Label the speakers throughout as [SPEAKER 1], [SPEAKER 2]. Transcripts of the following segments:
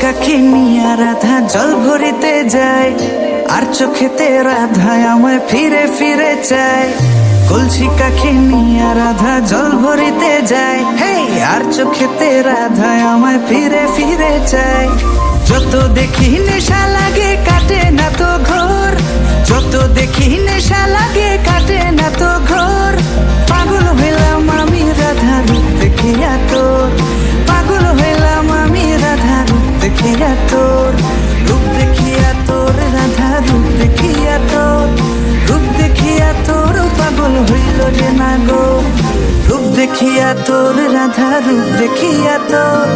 [SPEAKER 1] কাকে নিয়া রাধা জল ভরিতে যায়, আর চোখেতে রাধা আমায় ফিরে ফিরে চায়। কলসি কাকে নিয়া রাধা জল ভরিতে যায়, হে আর চোখেতে রাধা আমায় ফিরে ফিরে চায়। যত দেখি নেশা লাগে কাটে না তো ঘোর, যত দেখি নেশা লাগে কাটে না তো ঘোর। পাগল হইলাম আমি রাধা রূপ দেখিয়া তোর, পাগল হইলাম আমি রাধা রূপ দেখিয়া তোর। রূপ দেখিয়া তোর রাধা রূপ দেখিয়া তোর, রূপ দেখিয়া তোর পাগল হইল রে না গো। রূপ দেখিয়া তোর রাধা রূপ দেখিয়া তোর,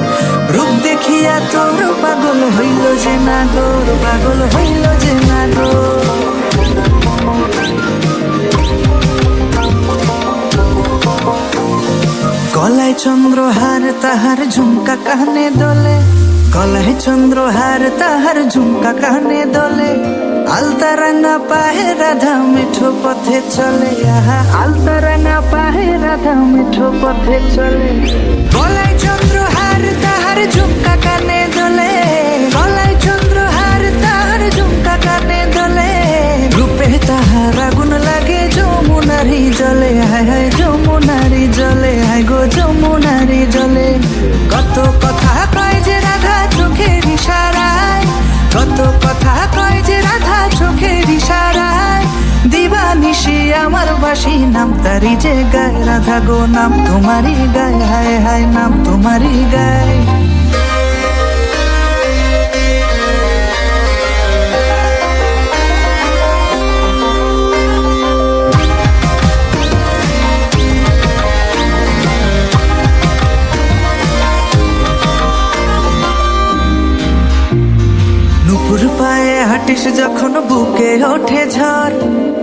[SPEAKER 1] রূপ দেখিয়া তোর পাগল হইল যে না গো, পাগল হইল যে না গো। গলায় চন্দ্রহার তাহার ঝুমকা কানে দোলে, গলায় চন্দ্রহার তাহার ঝুমকা কানে দোলে। আলতা রাঙা পাহে রাধা মিঠো পথে চলে, আহা আলতা রাঙা পাহে রাধা মিঠো পথে চলে। গলায় চন্দ্রহার তাহার ঝুমকা কানে দোলে, গলায় চন্দ্রহার তাহার ঝুমকা কানে দোলে। রূপে তাহার আগুন লাগে যমুনারি জলে, হায় হায় যমুনারি জলে, হায় গো যমুনারি জলে। কত কথা কয় যে রাধা চোখের ইশারায়, কত কথা কয় যে রাধা চোখের ইশারায়। দিবানিশি আমার বাসি নাম তারি যে গায়, রাধা গো নাম তোমারই গায়, হায় হায় নাম তোমারই গায়। নুপুর পায়ে হাঁটিস যখন বুকে ওঠে ঝড়,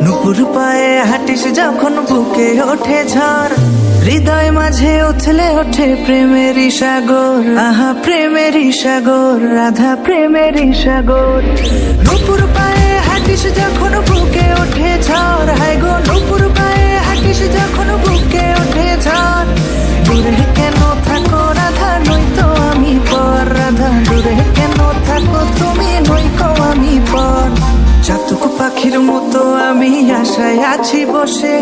[SPEAKER 1] নুপুর পায়ে হাঁটিস যখন বুকে ওঠে ঝড়। হৃদয় মাঝে উথলে ওঠে প্রেমের সাগর, আহা প্রেমের সাগর, রাধা প্রেমের সাগর। নুপুর পায়ে হাঁটিস যখন বুকে ওঠে ঝড়, হায় গো নুপুর পায়ে হাঁটিস যখন বুকে ওঠে ঝড়। দূরে কেন থাকো রাধা নয়তো আমি পর, রাধা দূরে কেন থাকো তুমি নয়তো আমি পর। চাতক পাখির মতো আমি আশায় আছি বসে,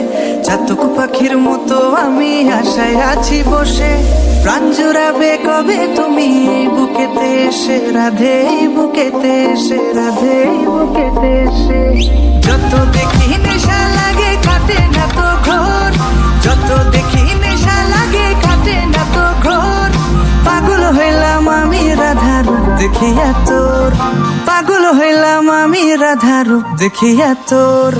[SPEAKER 1] চাতক পাখির মতো আমি আশায় আছি বসে। প্রাণ জুড়াবে কবে তুমি এই বুকেতে এসে, রাধে এই বুকেতে এসে, রাধে এই বুকেতে এসে। যত দেখি নেশা লাগে কাটে না তো ঘোর, যত দেখি নেশা লাগে কাটে না তো ঘোর। পাগল হইলাম আমি রাধা রূপ দেখিয়া তোর, পাগল হইলাম আমি রাধা রূপ দেখিয়া তোর।